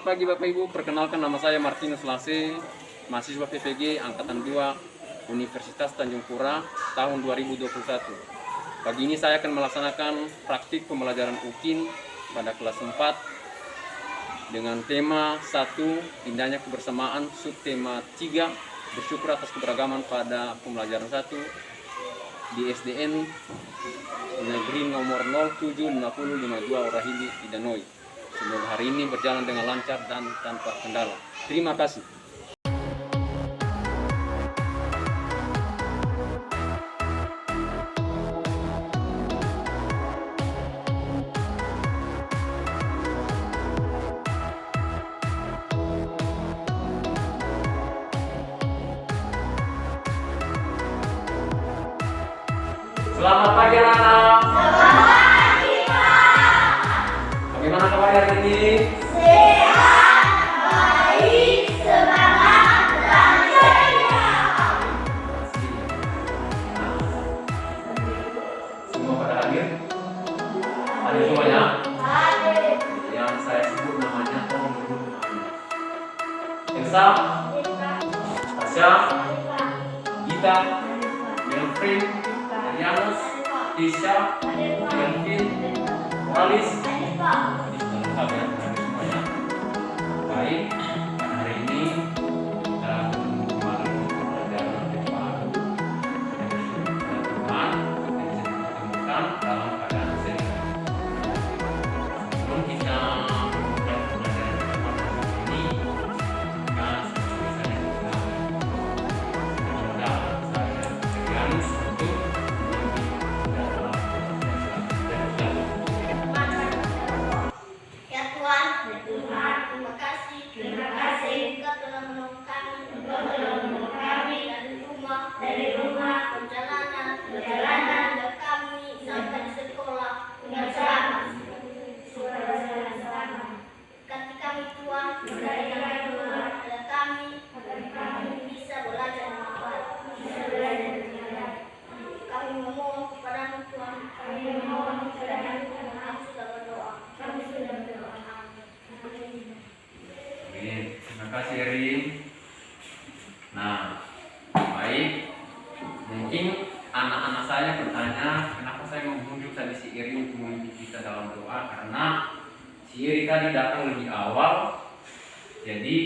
Selamat pagi Bapak Ibu, perkenalkan nama saya Martinus Lase, mahasiswa PPG Angkatan 2 Universitas Tanjung Pura tahun 2021. Pagi ini saya akan melaksanakan praktik pembelajaran UKIN pada kelas 4 dengan tema 1, indahnya kebersamaan, subtema 3, bersyukur atas keberagaman pada pembelajaran 1 di SDN Negeri nomor 075052 Orahili, Idanoi. Semoga hari ini berjalan dengan lancar dan tanpa kendala. Terima kasih. Selamat pagi anak-anak. Selamat pagi, Pak. Bagaimana kabar hari ini? Sehat, baik, semangat, dan ceria. Semua pada hadir? Hadir semuanya? Hadir. Yang saya sebut namanya tolong dulu. Elsa, Tasya, Gita, Wilfried, Yanus, Tisha, Melvin, Moralis. Lengkap ya, hadir semuanya. Baik, hari ini kita kembali pelajaran yang baru yang teman yang bisa ditemukan dalam keadaan sehat. Sebelum kita mulai pelajaran ini, kan seperti saya sudah meminta saya Yanus untuk Ya Tuhan, terima kasih. Engkau telah menolong kami dari rumah perjalanan hingga kami sampai di sekolah dengan selamat. Berkati kami Tuhan, agar kami bisa belajar dengan baik. Kami memohon kepadamu Tuhan. Kami sudah berdoa. Amin. Terima kasih Erin. Nah, baik. Mungkin anak-anak saya bertanya, kenapa saya mengunjuk tadi si Eri untuk memimpin kita dalam doa? Karena si Eri tadi datang lebih awal. Jadi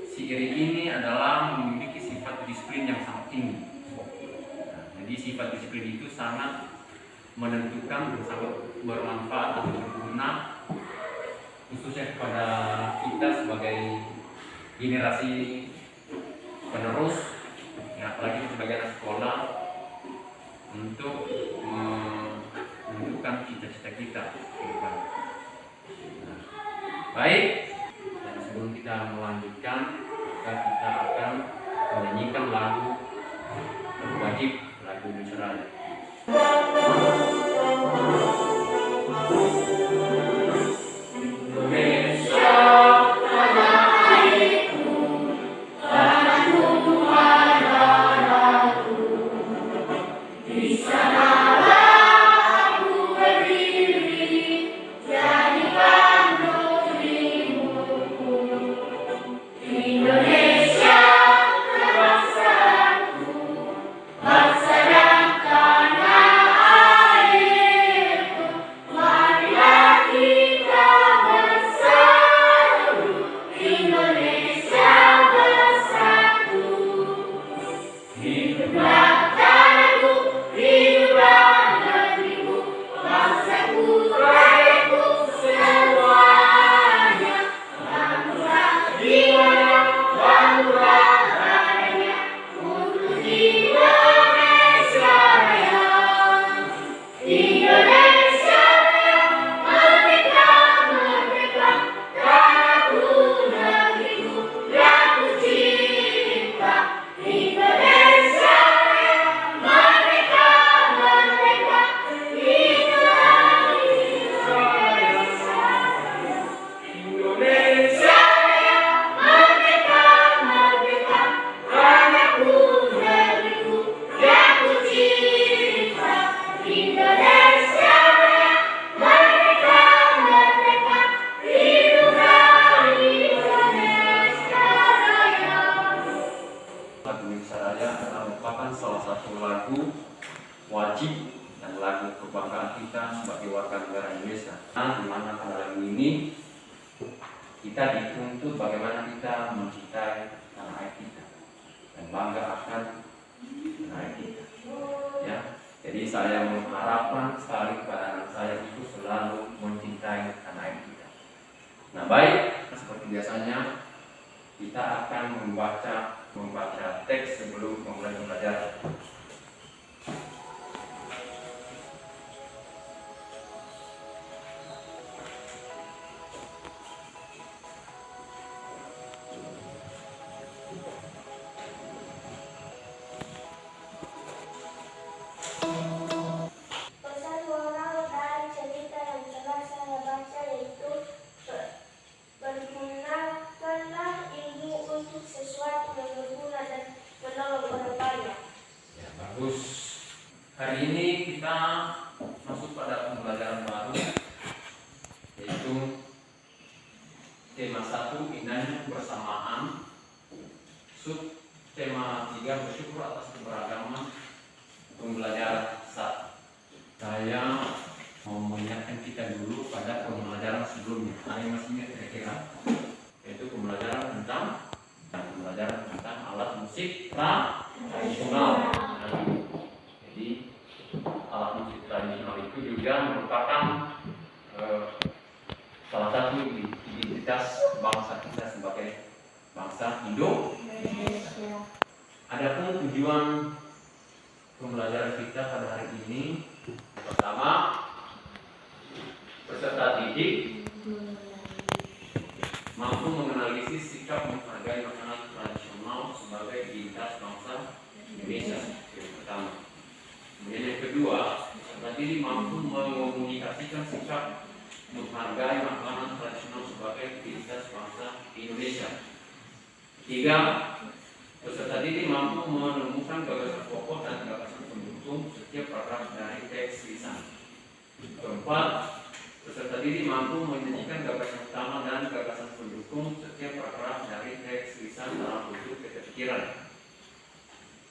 si Eri ini adalah memiliki sifat disiplin yang sangat tinggi. Nah, jadi sifat disiplin itu sangat menentukan dan sangat bermanfaat atau berguna khususnya kepada kita sebagai generasi penerus, ya, apalagi sebagai anak sekolah untuk menentukan cita-cita kita ke depan. Nah, baik, dan sebelum kita melanjutkan, maka kita akan menyanyikan lagu wajib, lagu Indonesia Raya. Indonesia, bangsaku, bangsa dan salah satu lagu wajib dan lagu kebanggaan kita sebagai warga negara Indonesia. Nah, di mana pada lagu ini kita dituntut bagaimana kita mencintai tanah air kita dan bangga akan tanah air kita. Ya, jadi saya mengharapkan sekali kepada anak saya itu selalu mencintai tanah air kita. Nah, baik, seperti biasanya kita akan membaca teks sebelum memulai pembelajaran. Pesan moral dari cerita yang telah saya baca yaitu bergunakanlah ilmu untuk sesuatu yang berguna dan menolong orang banyak. Ya, bagus. Hari ini kita masuk pada pembelajaran baru, yaitu tema 1, indahnya kebersamaan. Sub tema 3, bersyukur atas keberagaman. Pembelajaran 1. Saya mau mengingatkan kita dulu pada pembelajaran sebelumnya. Ada yang masih ingat kira-kira? Yaitu pembelajaran tentang alat musik tradisional. Jadi alat musik tradisional itu juga merupakan salah satu identitas bangsa kita sebagai bangsa Indonesia. Adapun tujuan pembelajaran kita pada hari ini, pertama, peserta didik mampu menganalisis sikap menghargai makanan tradisional sebagai identitas bangsa Indonesia. Yang pertama. Kemudian yang kedua, peserta didik mampu mengomunikasikan sikap menghargai makanan tradisional sebagai identitas bangsa Indonesia. Ketiga, peserta didik mampu menemukan gagasan pokok dan gagasan pendukung setiap paragraf dari teks lisan. Keempat, peserta didik mampu menyajikan gagasan utama dan gagasan pendukung setiap paragraf dari teks lisan dalam bentuk keterpikiran.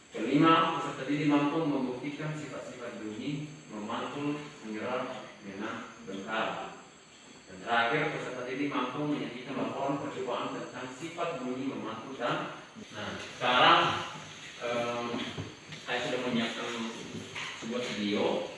Kelima, peserta didik mampu membuktikan sifat-sifat bunyi, memantul, menyerap dengan bengkal. Dan terakhir, peserta didik mampu menyajikan laporan percobaan tentang sifat bunyi, memantul, dan sekarang saya sudah menyiapkan sebuah video.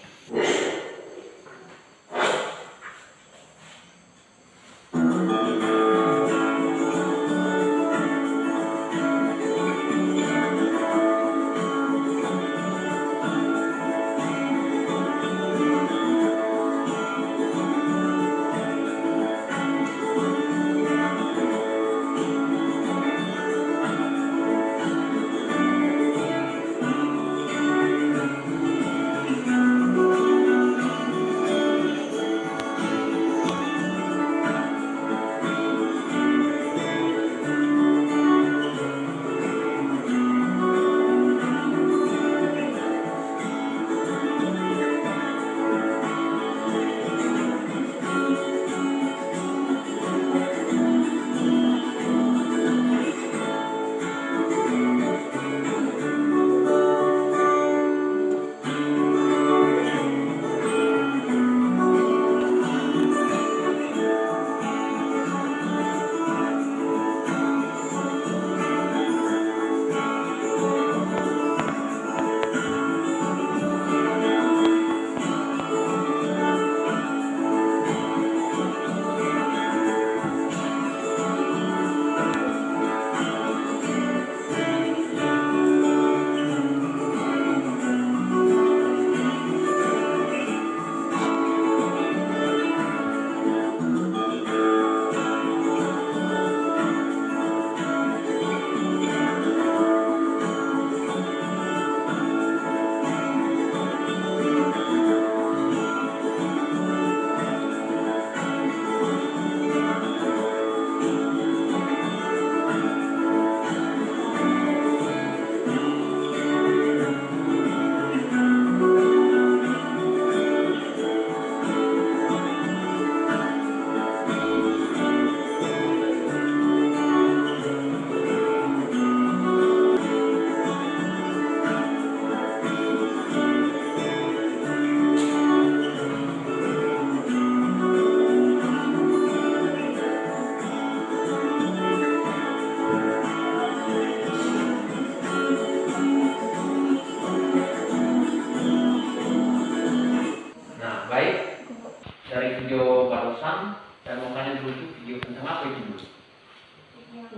barusan saya mau tanya dulu tuh video tentang apa itu dulu?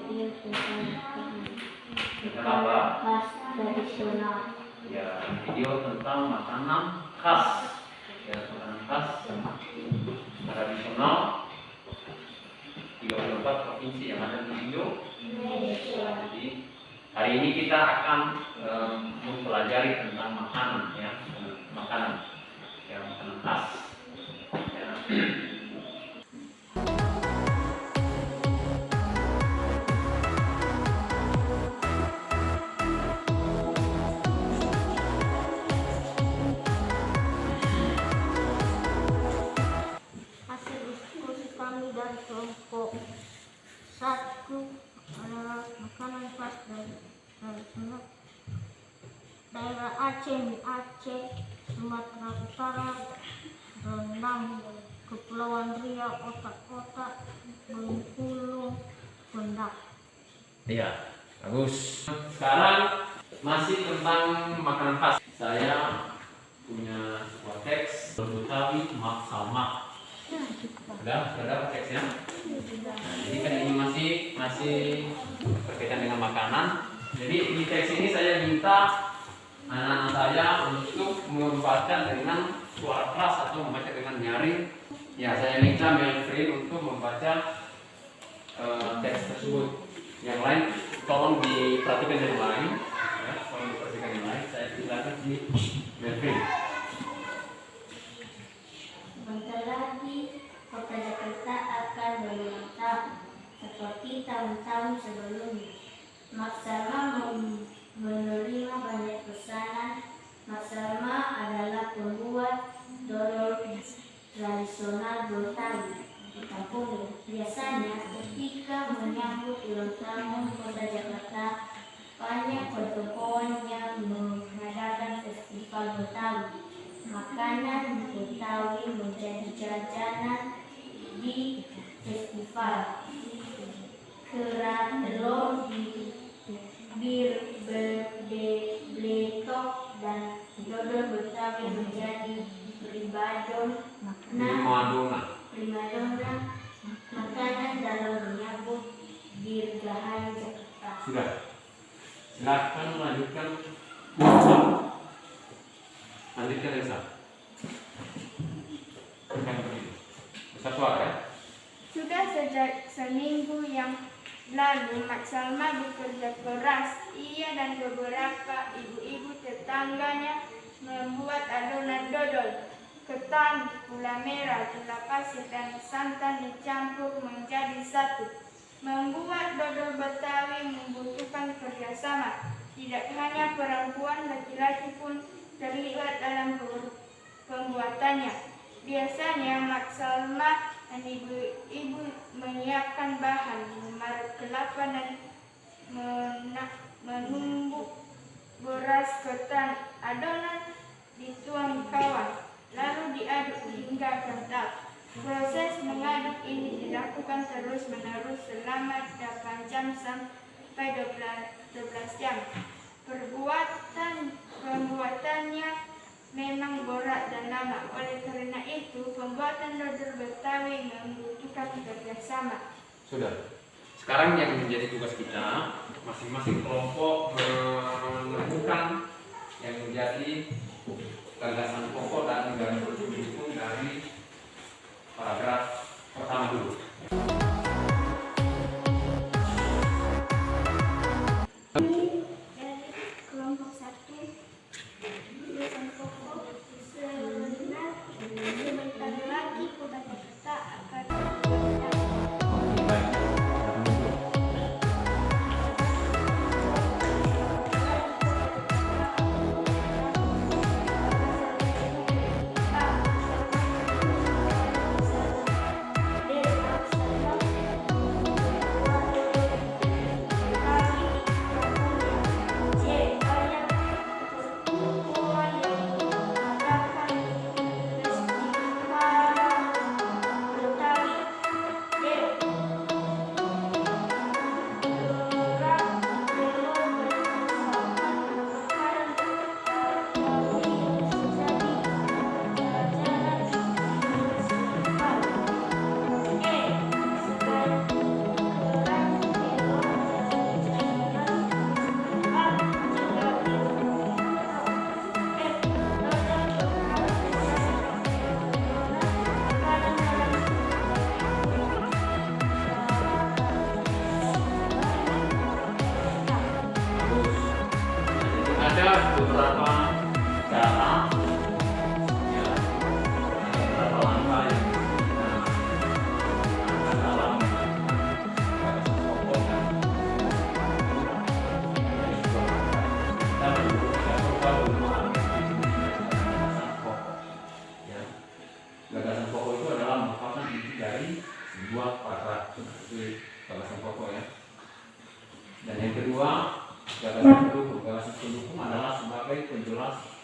Video Tentang apa? khas tradisional. Ya, video tentang makanan khas. Ya, makanan khas tradisional 34 provinsi yang ada di Indonesia. Jadi hari ini kita akan mempelajari tentang makanan ya, makanan khas. Ya. Hasil diskusi kami dari kelompok 1 adalah makanan khas dari daerah Aceh, mie Aceh, Sumatera Utara, rendang, Kepulauan Riau, otak-otak, Bengkulu, Pendak. Iya, bagus. Sekarang masih tentang makanan khas. Saya punya sebuah teks Betawi Mak Salmak. Sudah dapat teksnya? Nah, jadi kan ini masih berkaitan dengan makanan. Jadi di teks ini saya minta anak-anak saya untuk membaca dengan suara keras atau membaca dengan nyaring. Ya, saya minta Melvin untuk membaca teks tersebut. Yang lain tolong diperhatikan yang lain. Ya, tolong diperhatikan yang lain. Saya silakan di Melvin. Sebentar lagi Kota Jakarta akan berulang tahun seperti tahun-tahun sebelumnya. Mak Salma menerima banyak pesanan. Mak Salma adalah pembuat dodol tradisional Betawi di kampung. Biasanya ketika menyambut ulang tahun Kota Jakarta, banyak pertokoan yang mengadakan festival Betawi. Makanan Betawi menjadi jajanan di festival. Kerak telur di bir beletok dan dodol Betawi menjadi primadona makanan dalam menyambut dirgahayu Jakarta. Sudah. Silakan lanjutkan. Lanjutkan Elsa. Bisa suara ya? Sudah sejak seminggu yang lalu, Mak Salma bekerja keras. Ia dan beberapa ibu-ibu tetangganya membuat adonan dodol. Ketan, gula merah, gula pasir, dan santan dicampur menjadi satu. Membuat dodol Betawi membutuhkan kerjasama. Tidak hanya perempuan, laki-laki pun terlibat dalam pembuatannya. Biasanya Mak Salma dan ibu-ibu menyiapkan bahan, memarut kelapa dan menumbuk beras ketan. Adonan dituang kawan, lalu diaduk hingga kental. Proses mengaduk ini dilakukan terus-menerus selama 8 jam sampai 12 jam. Pembuatannya memang berat dan lama. Oleh karena itu, pembuatan dodol Betawi membutuhkan kerjasama. Sudah. Sekarang yang menjadi tugas kita, masing-masing kelompok menemukan yang menjadi gagasan pokok dan garis pendukung dari paragraf pertama dulu. Dari kelompok 1, tulisan pokok sebentar lagi Kota Jakarta akan Baik.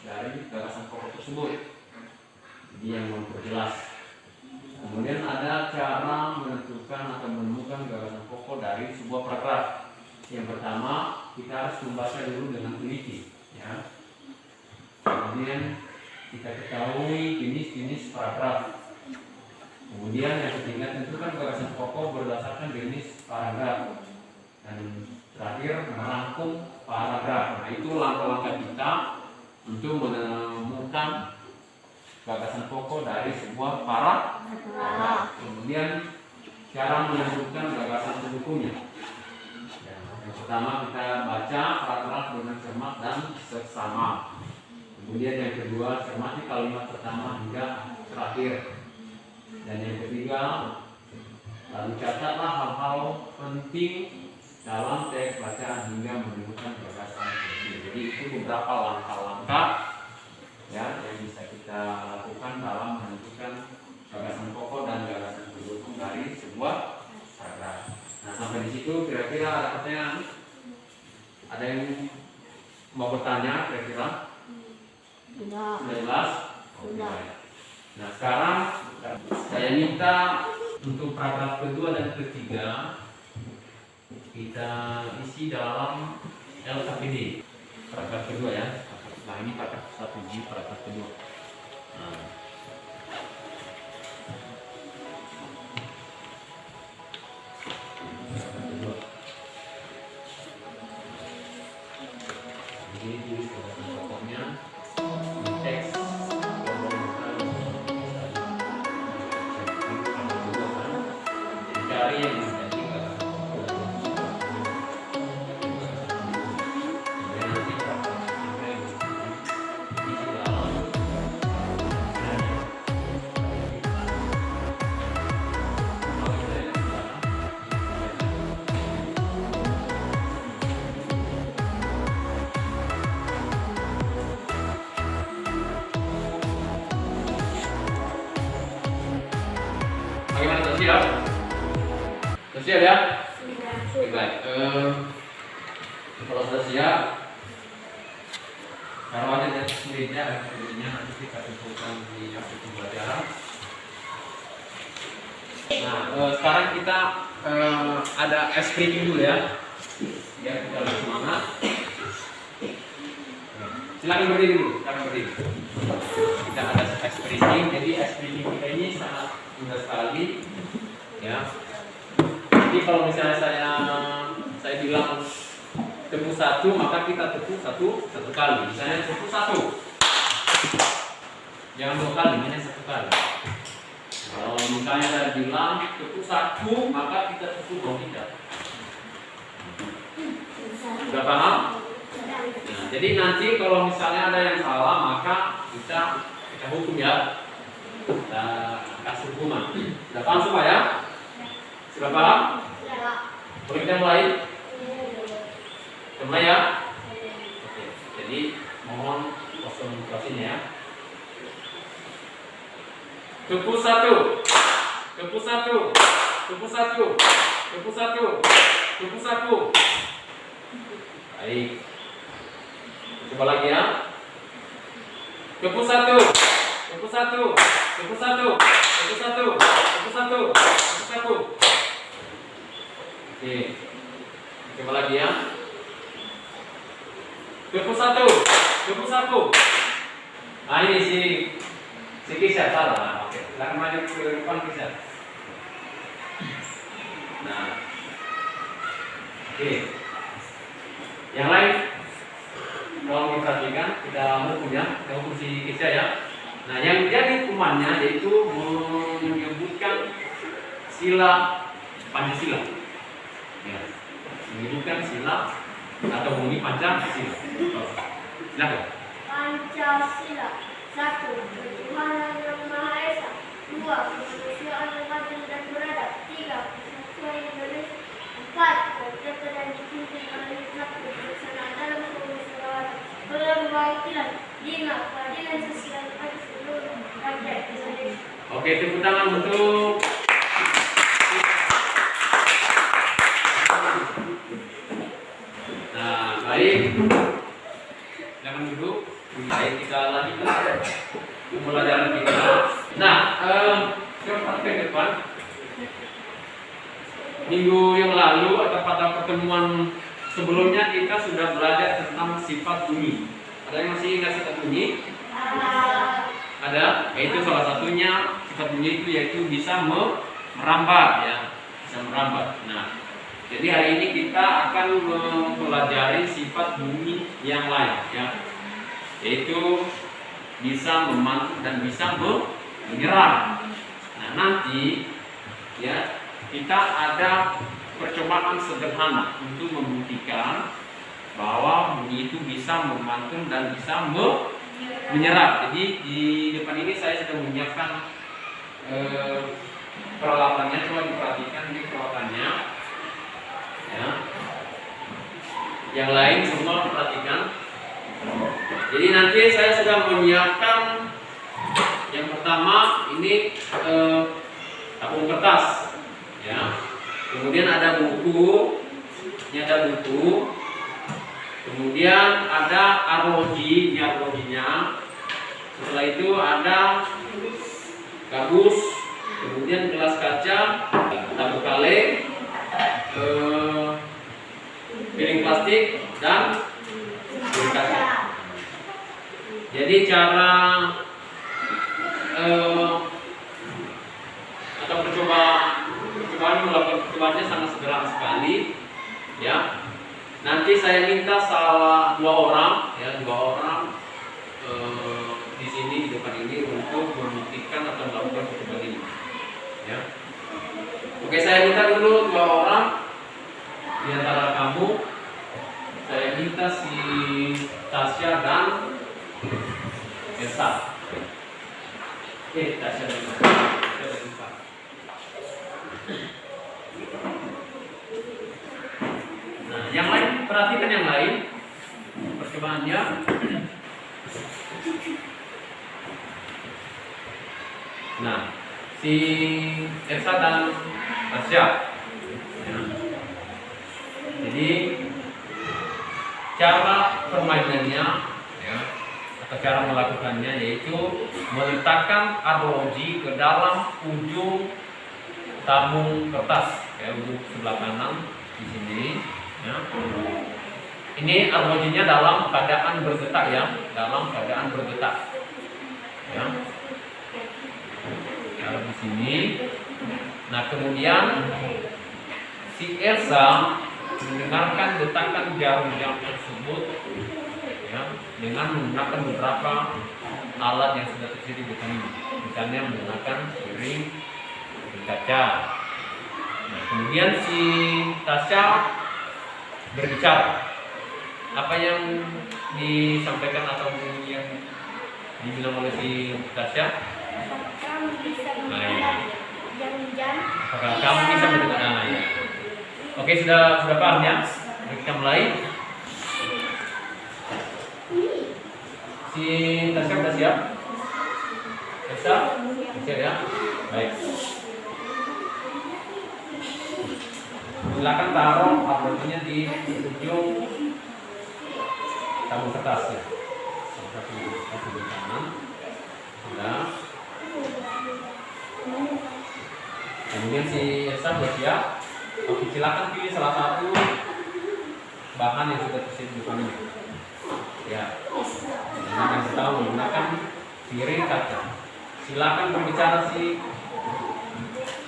dari gagasan pokok tersebut. Jadi yang memperjelas. Kemudian ada cara menentukan atau menemukan gagasan pokok dari sebuah paragraf. Yang pertama, kita harus membaca dulu dengan teliti, ya. Kemudian kita ketahui jenis-jenis paragraf. Kemudian yang ketiga, tentukan gagasan pokok berdasarkan jenis paragraf. Dan terakhir, merangkum paragraf. Nah, itu langkah-langkah kita untuk menemukan gagasan pokok dari sebuah paragraf. Kemudian cara menentukan gagasan pendukungnya. Yang pertama, kita baca paragraf dengan cermat dan seksama. Kemudian yang kedua, cermati kalimat pertama hingga terakhir. Dan yang ketiga, lalu catatlah hal-hal penting dalam teks bacaan hingga menemukan gagasan penting. Jadi itu beberapa langkah-langkah ya yang bisa kita lakukan dalam menentukan gagasan pokok dan gagasan pendukung dari sebuah paragraf. Nah, sampai di situ kira-kira ada pertanyaan? Ada yang mau bertanya kira-kira? Sudah jelas? Sudah. Nah, sekarang saya minta untuk paragraf kedua dan ketiga kita isi dalam LKPD. Paragraf kedua ya. Nah, ini paragraf 1G, paragraf kedua. Nah. Paragraf kedua. Jadi tulis gagasan pokoknya di teks. Cari yang menjadi gagasan pokok. Kemudian nanti paragraf ketiga isi dalam bagaimana tersiap? Tersiap ya? Oke, baik. Kalau sudah siap, kalau ada dari sendirinya, nanti kita tentukan di aktif pembelajaran. Nah, sekarang kita ada ice breaking dulu ya. Biar kita lebih semangat. Silakan berdiri dulu, silakan berdiri. Kita ada ice breaking, jadi ice breaking kita ini sangat mudah sekali, ya. Jadi kalau misalnya saya bilang tepuk satu, maka kita tepuk satu kali. Misalnya tepuk satu, jangan dua kali, hanya satu kali. Kalau misalnya saya bilang tepuk satu, maka kita tepuk dua tiga. Sudah paham? Nah, jadi nanti kalau misalnya ada yang salah, maka kita hukum ya. Kita kasih hukuman. Sudah paham semua ya? Sudah paham? Boleh kita mulai? Mulai ya? Oke. Jadi mohon konsentrasinya ya. Tepuk satu, tepuk satu, tepuk satu, tepuk satu, tepuk satu. Baik. Coba lagi ya. Tepuk satu, tepuk satu, tepuk satu, tepuk satu, tepuk satu, tepuk satu. Oke. Coba lagi ya. Tepuk satu, tepuk satu. Nah, ini si Kisah salah. Oke. Silakan maju ke depan Kisah. Nah. Oke. Yang lain, kalau diperhatikan, kita hukum si Kisah ya. Nah, yang jadi hukumannya yaitu menyebutkan sila Pancasila. Ya. Menyebutkan sila atau bunyi Pancasila. Silakan. Pancasila. 1. Ketuhanan yang Maha Esa. 2. Kemanusiaan yang adil dan beradab. 3. Persatuan Indonesia. 4. Tercipta dan dipimpin oleh hikmat kebijaksanaan dalam kemusyawaratan berkewakilan. 5. Keadilan sosial bagi seluruh rakyat Indonesia. Oke, tepuk tangan untuk Nah, baik. Silakan duduk. Baik. kita lanjutkan pembelajaran kita. Nah, ke depan minggu yang lalu atau pada pertemuan sebelumnya kita sudah belajar tentang sifat bunyi. Ada yang masih ingat sifat bunyi? Ada, yaitu salah satunya sifat bunyi itu yaitu bisa merambat ya, bisa merambat. Nah, jadi hari ini kita akan mempelajari sifat bunyi yang lain ya, yaitu bisa memantul dan bisa menyerap. Nah, nanti ya kita ada percobaan sederhana untuk membuktikan bahwa bunyi itu bisa memantul dan bisa menyerap. Jadi di depan ini saya sudah menyiapkan peralatannya, coba diperhatikan di peralatannya. Ya. Yang lain semua perhatikan. Jadi nanti saya sudah menyiapkan yang pertama ini tabung kertas, ya. Kemudian ada buku, ini ada buku. Kemudian ada arloji, ini arlojinya. Setelah itu ada gabus, kemudian gelas kaca, tabung kaleng, piring plastik dan piring kaca. Jadi cara atau percobaan melakukan percobaannya sangat sederhana sekali, ya. Nanti saya minta dua orang di sini di depan ini untuk membuktikan atau melakukan percobaan ini, ya. Oke, saya minta dulu 2 orang di antara kamu. Saya minta si Tasya dan Elsa. Tasya dan Elsa. Nah, yang lain, perhatikan yang lain percobaannya. Nah, si Elsa dan Tasya. Ya. Jadi cara permainannya, ya, atau cara melakukannya yaitu meletakkan arloji ke dalam ujung tabung kertas, ya, ujung sebelah kanan di sini. Ya. Ini arlojinya dalam keadaan bergetak, ya, dalam keadaan bergetak. Ya. Taruh di sini. Nah, kemudian si Elsa mendengarkan detakan jarum-jarum tersebut, ya, dengan menggunakan beberapa alat yang sudah tersedia di sini. Misalnya menggunakan piring kaca. Nah, kemudian si Tasya berbicara. Apa yang disampaikan atau yang dibilang oleh si Tasya? Kamu bisa mendengar jam-jam. Apakah kamu bisa mendengar? Ya. Oke, sudah paham ya? Mari kita mulai. Si Tasya sudah siap? Siap? Siap ya? Baik. Silakan taruh arlojinya di ujung tabung kertas ya. Satu di kanan. Sudah. Kemudian si Elsa sudah siap. Oke, silakan pilih salah satu bahan yang sudah tersedia di depan ini. Ya. Yang pertama menggunakan piring kaca. Silakan berbicara si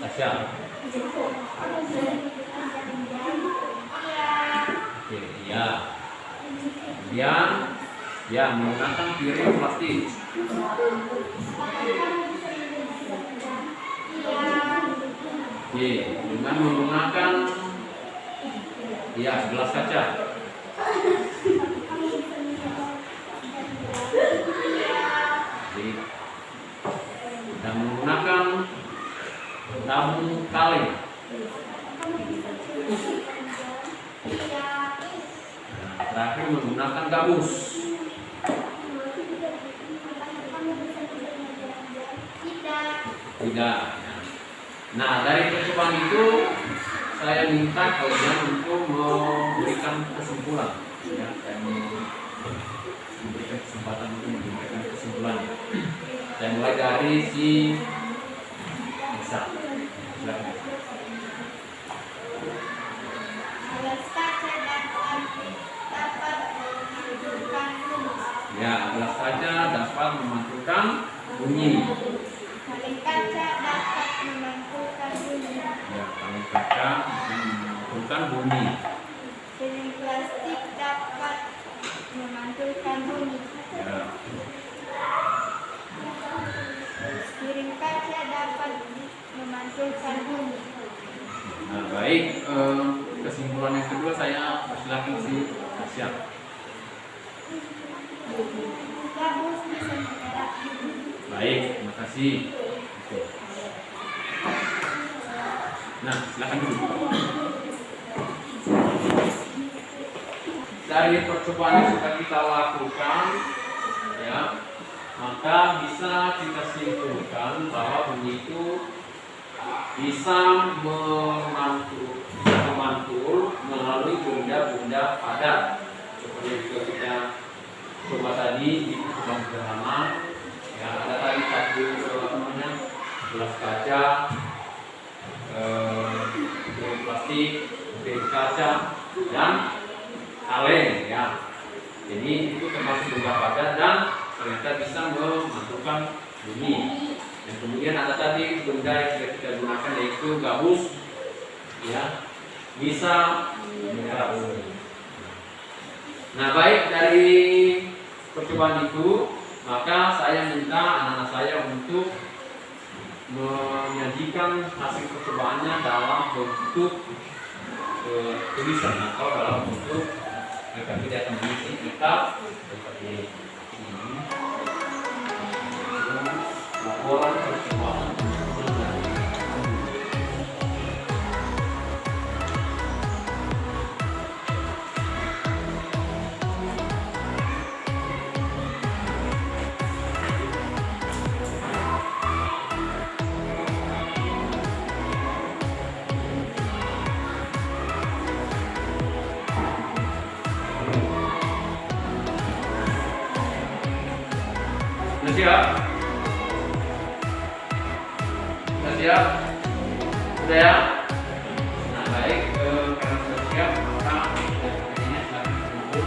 Tasya. Oke, iya. Kemudian ya menggunakan piring plastik. Oke, dengan menggunakan ya gelas kaca. Oke. Dan menggunakan tabung kaleng. Nah, terakhir menggunakan gabus. Tidak. Nah, dari percobaan itu saya minta kalian untuk memberikan kesimpulan. Ya, saya memberikan kesempatan untuk memberikan percobaan. Saya mulai dari si Isa. Silakan. Alas kaca dapat memantulkan bunyi. Ya, gelas kaca dapat memantulkan bunyi. Kaleng kaca dapat memantulkan bunyi. Ya, kaleng kaca bisa memantulkan bunyi. Piring plastik dapat memantulkan bunyi. Ya, Piring kaca dapat memantulkan bunyi. nah baik. Kesimpulan yang kedua saya persilakan si Tasya. Gabus bisa menyerap bunyi. Baik, terima kasih. Oke. Nah, silakan dulu. Dari percobaan yang sudah kita lakukan, ya, maka bisa kita simpulkan bahwa bunyi itu bisa memantul melalui benda-benda padat. Seperti yang juga kita coba tadi di percobaan sederhana. Ya, ada tadi satu gelas kaca, piring plastik, piring kaca, dan kaleng. Ya, jadi itu termasuk benda padat dan ternyata bisa memantulkan bunyi. Dan kemudian ada tadi benda yang sudah kita gunakan yaitu gabus, ya, bisa menyerap bunyi. Nah, baik, dari percobaan itu maka saya minta anak-anak saya untuk menyajikan hasil percobaannya dalam bentuk tulisan atau dalam bentuk mereka tidak akan mengisi kitab seperti ini. Laporan percobaan. Sudah siap? Sudah siap? Sudah ya? Nah baik, karena sudah siap maka ini silakan dikumpul.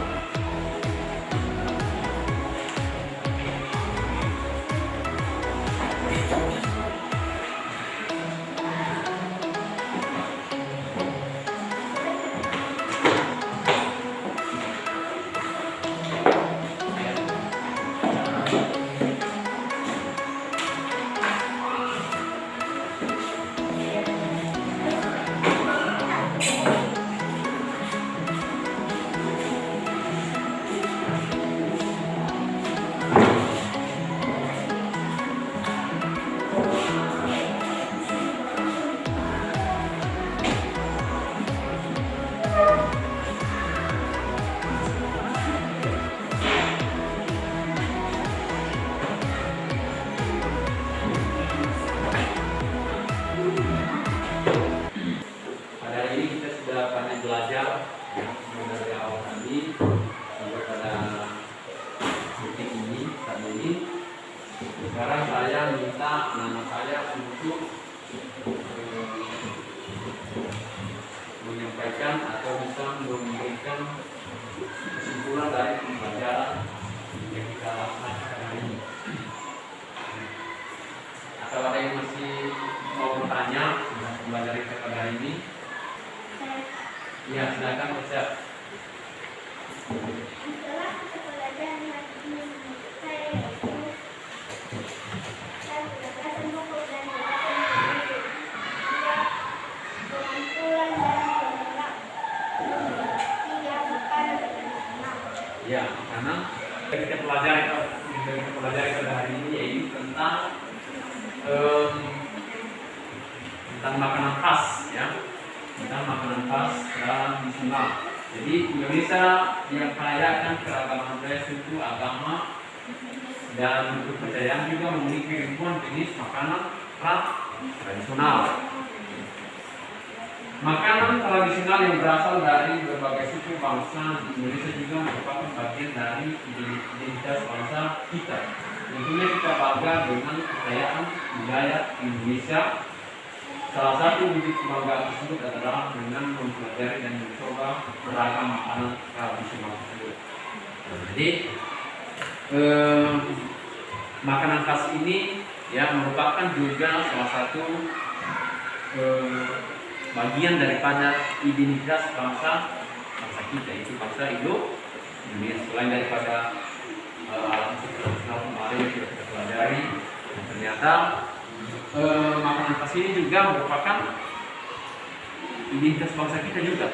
Pada hari ini kita sudah banyak belajar, ya, mulai dari awal tadi sampai pada titik ini saat ini. Sekarang saya minta anak saya untuk menyampaikan atau bisa memberikan kesimpulan dari pembelajaran yang kita laksanakan hari ini. Atau ada yang masih mau bertanya tentang pembelajaran kita pada hari ini? Ya, silakan bersiap. Setelah kita belajar saya gunakan semua pembelajaran pengumpulan dan penggerak tiga makanan dan enam. Ya, karena kita pelajari pada hari ini yaitu tentang makanan khas, ya, tentang makanan khas tradisional. Jadi Indonesia yang kaya akan keragaman budaya, suku, agama, dan kepercayaan juga memiliki ribuan jenis makanan tradisional. Makanan tradisional yang berasal dari berbagai suku bangsa di Indonesia juga merupakan bagian dari identitas bangsa kita. tentunya kita bangga dengan kekayaan budaya Indonesia. Salah satu wujud kebanggaan tersebut adalah dengan mempelajari dan mencoba beragam makanan tradisional tersebut. Nah, jadi makanan khas ini ya merupakan juga salah satu bagian daripada identitas bangsa kita, itu bangsa Indonesia. Selain daripada alat musik tradisional kemarin yang sudah kita pelajari, ternyata makanan khas ini juga merupakan identitas bangsa kita juga.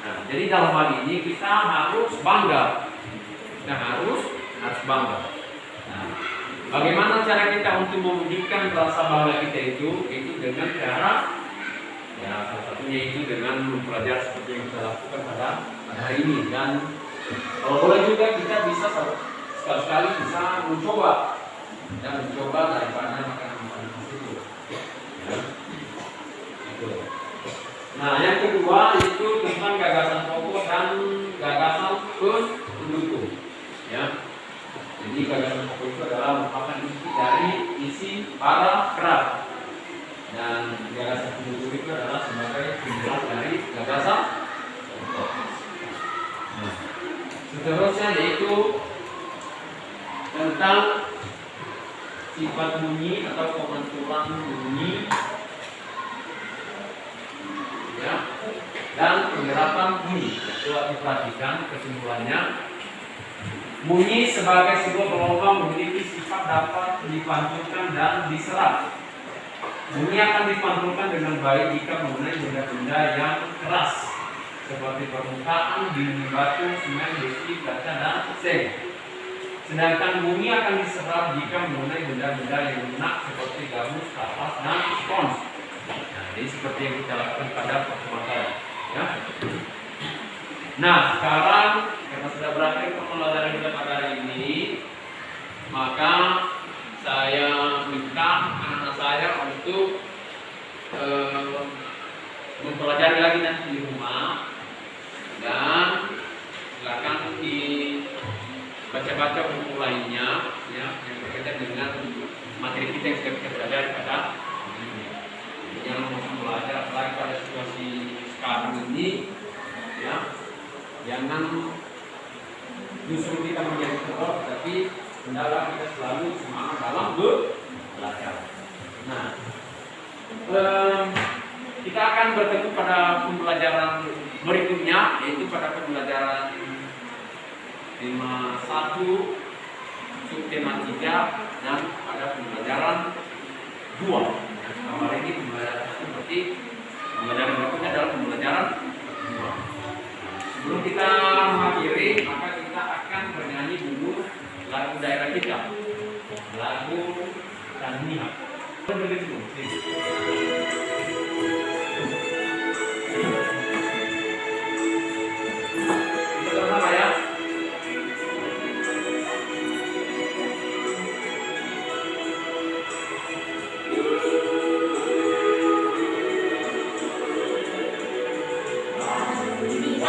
Nah, jadi dalam hal ini kita harus bangga. Kita harus bangga. Nah, bagaimana cara kita untuk mewujudkan rasa bangga kita itu dengan cara ya salah satunya itu dengan mempelajari seperti yang kita lakukan pada hari ini, dan kalau boleh juga kita bisa sekali-sekali bisa mencoba daripada makanan-makanan itu. Ya. Nah, yang kedua itu tentang gagasan pokok dan gagasan pendukung. Ya. Jadi gagasan pokok itu adalah merupakan inti dari isi paragraf, dan gagasan pendukung itu adalah sebagai penjelas dari gagasan pokok. Nah, seterusnya yaitu tentang sifat bunyi atau pengaturan bunyi, ya, dan penerapan bunyi. Coba diperhatikan kesimpulannya. Bunyi sebagai sebuah gelombang memiliki sifat dapat dipantulkan dan diserap. Bunyi akan dipantulkan dengan baik jika mengenai benda-benda yang keras seperti permukaan, dinding batu, semen, besi, kaca, dan seng. Sedangkan bunyi akan diserap jika mengenai benda-benda yang lunak seperti gabus, kapas, dan spons. Nah, jadi seperti yang kita lakukan pada pertemuan tadi. Ya. Nah, sekarang karena sudah berakhir pembelajaran kita pada hari ini, maka saya minta anak-anak saya untuk mempelajari lagi nanti di rumah, dan silakan baca-baca buku lainnya ya yang berkaitan dengan materi kita yang sudah kita pelajari pada ini. Jangan langsung belajar apalagi pada situasi sekarang ini ya, jangan justru kita menjadi teror, tapi hendaklah kita selalu semangat dalam belajar. Nah, kita akan bertemu pada pembelajaran berikutnya, yaitu pada pembelajaran tema 1 subtema 3 dan pada pembelajaran 2. Nah, hari ini pembelajaran seperti pembelajaran berikutnya adalah pembelajaran 2. Sebelum kita mengakhiri, maka kita akan bernyanyi dulu lagu daerah kita, lagu Tanmiha. Kita bersama ya. Terima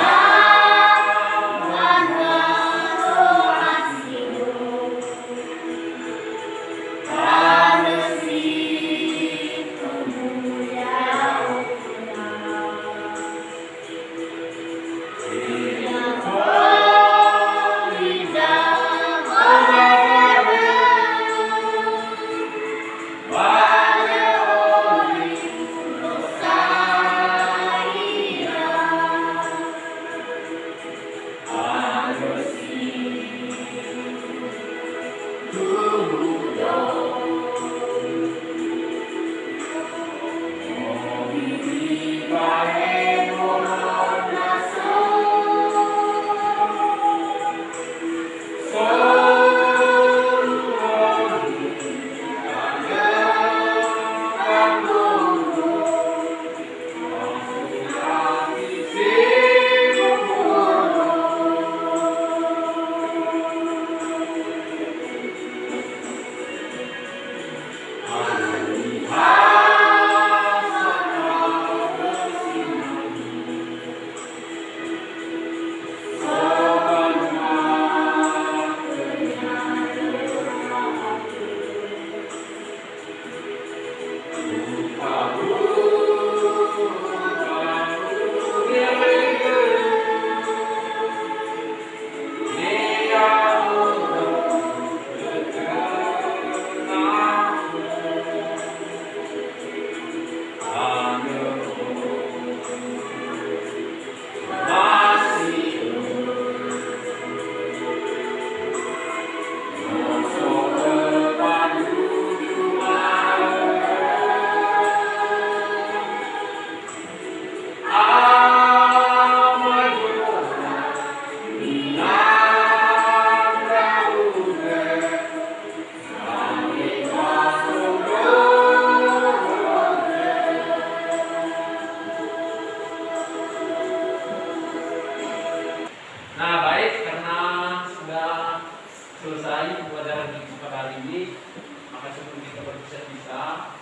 maka sebelum kita berpisah-pisah,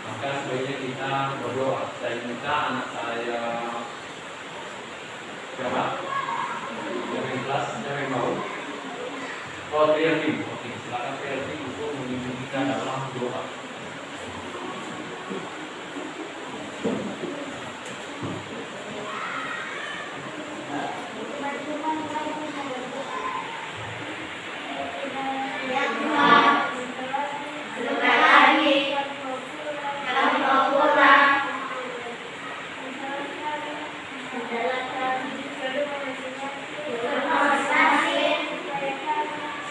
maka sebaiknya kita berdoa. Saya minta anak saya siapa? Yang kelas, yang mau? Oh, Triatim. Oke, silakan Triatim untuk memimpin kita dalam doa.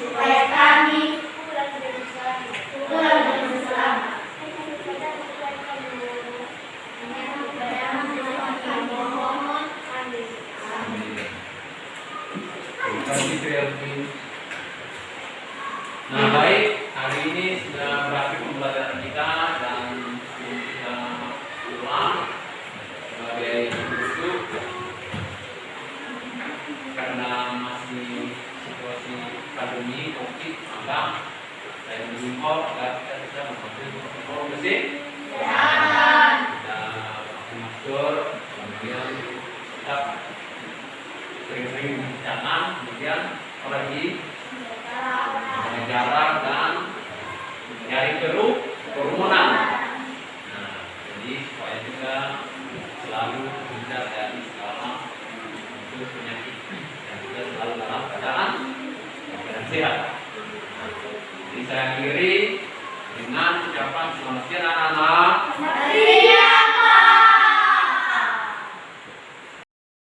Supaya kami pulang dengan selamat. Terima kasih Triatim. Nah, baik, hari ini sudah berakhir pembelajaran kita dan kita pulang sebagai guru karena masih situasi pandemi COVID, maka saya menghimbau agar kita bisa mematuhi protokol bersih. Kita pakai masker, kemudian tetap sering-sering mencuci tangan, kemudian apalagi jaga jarak dan hindari kerumunan. Nah, jadi supaya juga selalu terhindar dari segala bentuk penyakit dan juga selalu dalam keadaan sehat. Jadi saya akhiri dengan ucapan selamat